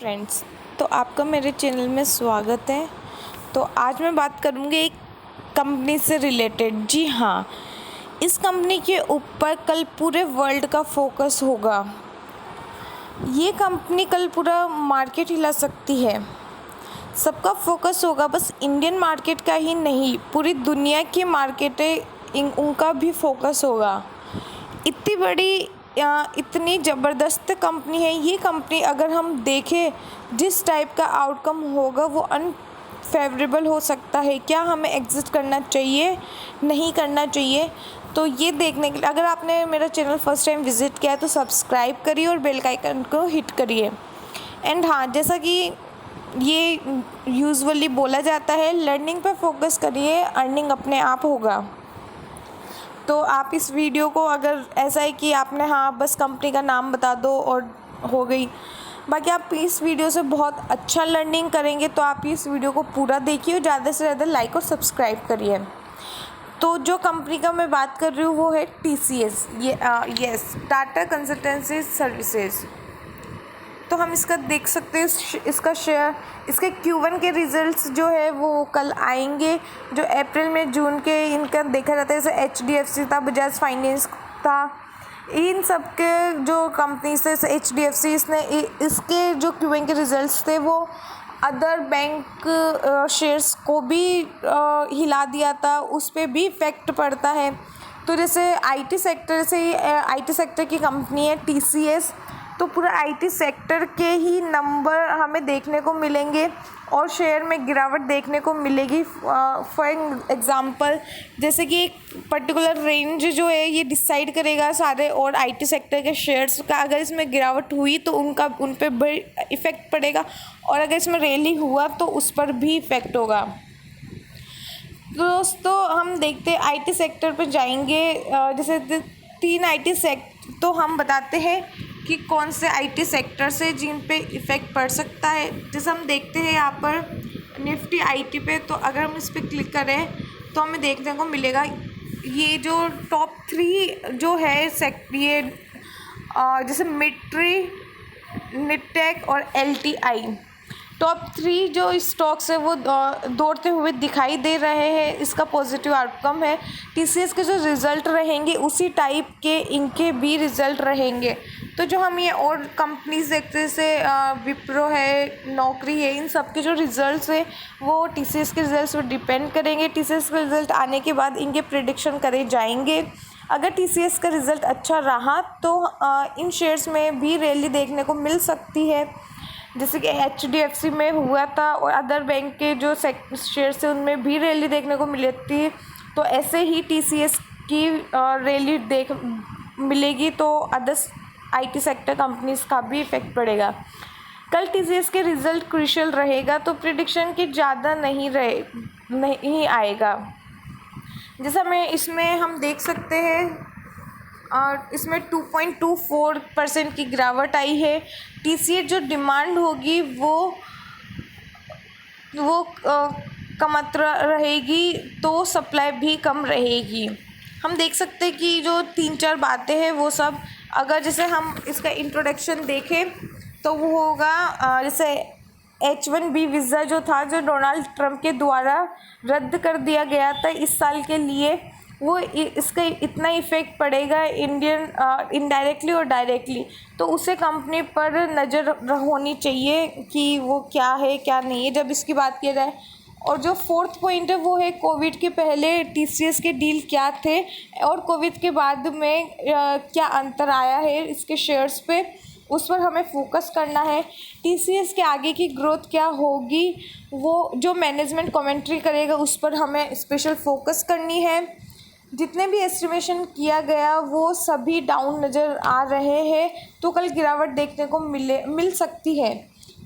Friends, तो आपका मेरे चैनल में स्वागत है। तो आज मैं बात करूँगी एक कंपनी से रिलेटेड। जी हाँ, इस कंपनी के ऊपर कल पूरे वर्ल्ड का फोकस होगा। ये कंपनी कल पूरा मार्केट हिला सकती है। सबका फोकस होगा बस इंडियन मार्केट का ही नहीं, पूरी दुनिया की मार्केटें उनका भी फोकस होगा। इतनी बड़ी इतनी ज़बरदस्त कंपनी है ये कंपनी। अगर हम देखें जिस टाइप का आउटकम होगा वो अनफेवरेबल हो सकता है। क्या हमें एग्जिट करना चाहिए, नहीं करना चाहिए? तो ये देखने के लिए अगर आपने मेरा चैनल फर्स्ट टाइम विज़िट किया है तो सब्सक्राइब करिए और बेल आइकन को हिट करिए। एंड हाँ, जैसा कि ये यूजुअली बोला जाता है, लर्निंग पर फोकस करिए, अर्निंग अपने आप होगा। तो आप इस वीडियो को अगर ऐसा है कि आपने हाँ बस कंपनी का नाम बता दो और हो गई, बाकी आप इस वीडियो से बहुत अच्छा लर्निंग करेंगे। तो आप इस वीडियो को पूरा देखिए और ज़्यादा से ज़्यादा लाइक और सब्सक्राइब करिए। तो जो कंपनी का मैं बात कर रही हूँ वो है TCS, yes, Tata consultancy services. तो हम इसका देख सकते हैं, इसका शेयर, इसके Q1 के रिज़ल्ट्स जो है वो कल आएंगे, जो अप्रैल में जून के इनका देखा जाता है। जैसे HDFC था, बजाज फाइनेंस था, इन सब के जो कंपनी से HDFC, इसने इसके जो Q1 के रिज़ल्ट्स थे वो अदर बैंक शेयर्स को भी हिला दिया था, उस पर भी इफ़ेक्ट पड़ता है। तो जैसे IT सेक्टर से IT सेक्टर की कंपनी है TCS, तो पूरा IT सेक्टर के ही नंबर हमें देखने को मिलेंगे और शेयर में गिरावट देखने को मिलेगी। फॉर एग्ज़ाम्पल, जैसे कि एक पर्टिकुलर रेंज जो है ये डिसाइड करेगा सारे और IT सेक्टर के शेयर्स का। अगर इसमें गिरावट हुई तो उन पर बड़ी इफ़ेक्ट पड़ेगा, और अगर इसमें रैली हुआ तो उस पर भी इफ़ेक्ट होगा। दोस्तों, हम देखते हैं IT सेक्टर पर जाएंगे। जैसे 3 IT सेक्टर तो हम बताते हैं कि कौन से IT सेक्टर से जिन पे इफ़ेक्ट पड़ सकता है। जैसे हम देखते हैं यहाँ पर निफ्टी IT पे, तो अगर हम इस पर क्लिक करें तो हमें देखने को मिलेगा ये जो टॉप 3 जो है ये जैसे मिट्री, निटेक और LTI, टॉप 3 जो स्टॉक्स है वो दौड़ते हुए दिखाई दे रहे हैं। इसका पॉजिटिव आउटकम है। TCS के जो रिज़ल्ट रहेंगे उसी टाइप के इनके भी रिज़ल्ट रहेंगे। तो जो हम ये और कंपनीज देखते हैं जैसे विप्रो है, नौकरी है, इन सब के जो रिज़ल्ट्स है वो TCS के रिज़ल्ट्स पर डिपेंड करेंगे। TCS के रिज़ल्ट आने के बाद इनके प्रेडिक्शन करे जाएंगे। अगर TCS का रिज़ल्ट अच्छा रहा तो इन शेयर्स में भी रैली देखने को मिल सकती है, जैसे कि HDFC में हुआ था, और अदर बैंक के जो शेयर्स हैं उनमें भी रैली देखने को मिलती है। तो ऐसे ही TCS की रैली मिलेगी तो अदर्स IT सेक्टर कंपनीज का भी इफ़ेक्ट पड़ेगा। कल TCS के रिज़ल्ट क्रूशियल रहेगा, तो प्रिडिक्शन की ज़्यादा नहीं आएगा। जैसा इसमें हम देख सकते हैं और इसमें 2.24% की गिरावट आई है। TCS जो डिमांड होगी वो कमतर रहेगी, तो सप्लाई भी कम रहेगी। हम देख सकते हैं कि जो 3-4 बातें हैं वो सब, अगर जैसे हम इसका इंट्रोडक्शन देखें तो वो होगा जैसे H1B वीज़ा जो था, जो डोनाल्ड ट्रंप के द्वारा रद्द कर दिया गया था इस साल के लिए, वो इसका इतना इफ़ेक्ट पड़ेगा इंडियन इनडायरेक्टली और डायरेक्टली। तो उसे कंपनी पर नज़र होनी चाहिए कि वो क्या है क्या नहीं है जब इसकी बात की जाए। और जो 4th पॉइंट है वो है कोविड के पहले TCS के डील क्या थे और कोविड के बाद में क्या अंतर आया है इसके शेयर्स पे, उस पर हमें फोकस करना है। TCS के आगे की ग्रोथ क्या होगी वो जो मैनेजमेंट कमेंट्री करेगा उस पर हमें स्पेशल फोकस करनी है। जितने भी एस्टिमेशन किया गया वो सभी डाउन नज़र आ रहे हैं, तो कल गिरावट देखने को मिल सकती है।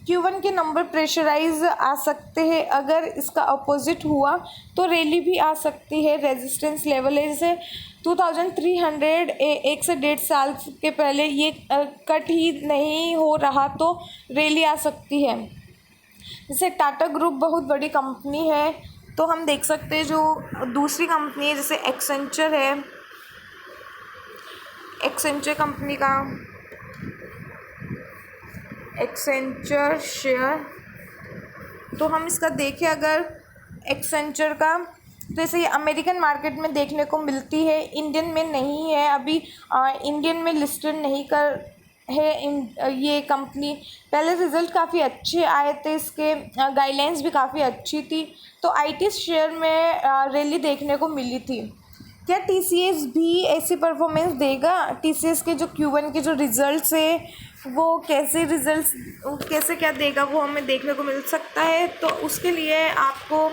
Q1 के नंबर प्रेशराइज आ सकते हैं। अगर इसका अपोजिट हुआ तो रैली भी आ सकती है। रेजिस्टेंस लेवल है जैसे 2300, 1 से 1.5 साल के पहले ये कट ही नहीं हो रहा तो रैली आ सकती है। जैसे टाटा ग्रुप बहुत बड़ी कंपनी है, तो हम देख सकते हैं जो दूसरी कंपनी है जैसे एक्सेंचर है, एक्सेंचर कंपनी का एक्सेंचर शेयर, तो हम इसका देखें अगर एक्सेंचर का, तो जैसे ये अमेरिकन मार्केट में देखने को मिलती है, इंडियन में नहीं है अभी, इंडियन में लिस्टेड नहीं कर है ये कंपनी। पहले रिज़ल्ट काफ़ी अच्छे आए थे इसके, गाइडलाइंस भी काफ़ी अच्छी थी, तो आईटी शेयर में रैली देखने को मिली थी। क्या टीसीएस भी ऐसी परफॉर्मेंस देगा? टीसीएस के जो Q1 के जो रिज़ल्ट्स है वो कैसे क्या देगा वो हमें देखने को मिल सकता है। तो उसके लिए आपको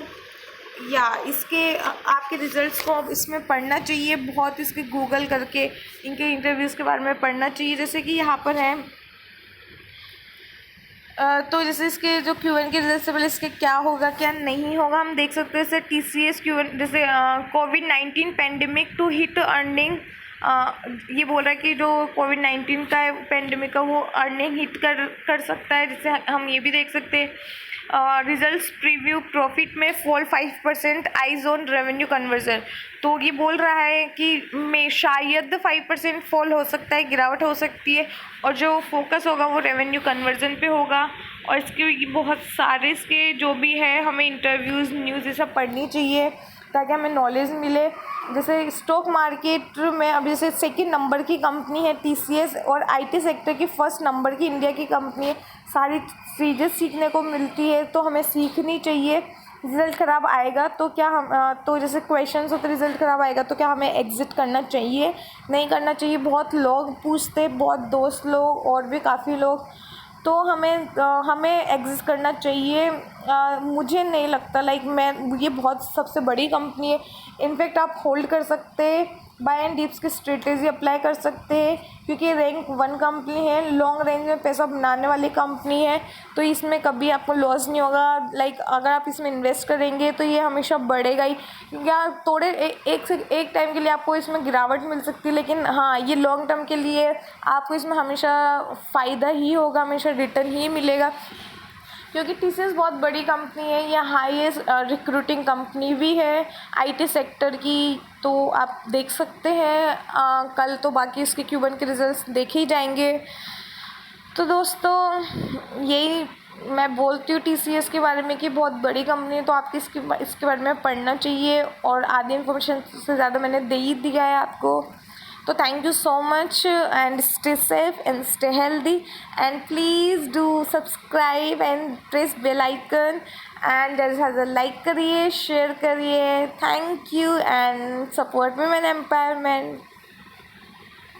या इसके आपके रिज़ल्ट्स को अब इसमें पढ़ना चाहिए, बहुत इसके गूगल करके इनके इंटरव्यूज़ के बारे में पढ़ना चाहिए। जैसे कि यहाँ पर है, तो जैसे इसके जो Q1 के रिजल्ट से पहले इसके क्या होगा क्या नहीं होगा हम देख सकते हैं। जैसे TCS Q1 जैसे कोविड-19 पेंडेमिक टू हिट अर्निंग, ये बोल रहा है कि जो कोविड-19 का पेंडेमिक का वो अर्निंग हिट कर सकता है। जैसे हम ये भी देख सकते हैं रिजल्ट्स प्रीव्यू, प्रॉफिट में fall 5%, eyes on revenue conversion. तो ये बोल रहा है कि में शायद 5% फॉल हो सकता है, गिरावट हो सकती है, और जो फोकस होगा वो रेवेन्यू कन्वर्जन पे होगा। और इसके बहुत सारे इसके जो भी है हमें इंटरव्यूज़ न्यूज़ ये सब पढ़नी चाहिए ताकि हमें नॉलेज मिले। जैसे स्टॉक मार्केट में अभी जैसे सेकंड नंबर की कंपनी है TCS, और आईटी सेक्टर की फर्स्ट नंबर की इंडिया की कंपनी है। सारी चीज़ें सीखने को मिलती है तो हमें सीखनी चाहिए। रिज़ल्ट ख़राब आएगा तो क्या हम तो जैसे क्वेश्चंस होते, रिज़ल्ट ख़राब आएगा तो क्या हमें एग्ज़िट करना चाहिए, नहीं करना चाहिए? बहुत लोग पूछते, बहुत दोस्त लोग और भी काफ़ी लोग, तो हमें एग्ज़िट करना चाहिए। मुझे नहीं लगता, ये बहुत सबसे बड़ी कंपनी है। इनफैक्ट आप होल्ड कर सकते हैं, बाय एंड डिप्स की स्ट्रेटेजी अप्लाई कर सकते हैं, क्योंकि रैंक 1 कंपनी है, लॉन्ग रेंज में पैसा बनाने वाली कंपनी है, तो इसमें कभी आपको लॉस नहीं होगा। अगर आप इसमें इन्वेस्ट करेंगे तो ये हमेशा बढ़ेगा ही, या थोड़े एक टाइम के लिए आपको इसमें गिरावट मिल सकती है, लेकिन हाँ ये लॉन्ग टर्म के लिए आपको इसमें हमेशा फ़ायदा ही होगा, हमेशा रिटर्न ही मिलेगा। क्योंकि TCS बहुत बड़ी कंपनी है, ये हाईएस्ट रिक्रूटिंग कंपनी भी है आईटी सेक्टर की, तो आप देख सकते हैं। कल तो बाकी इसके Q1 के रिजल्ट्स देखे ही जाएंगे। तो दोस्तों यही मैं बोलती हूँ TCS के बारे में कि बहुत बड़ी कंपनी है, तो आपको इसके बारे में पढ़ना चाहिए, और आधी इन्फॉर्मेशन से ज़्यादा मैंने दे ही दिया है आपको। So thank you so much and stay safe and stay healthy, and please do subscribe and press bell icon and like करिए, share करिए। Thank you and support women empowerment.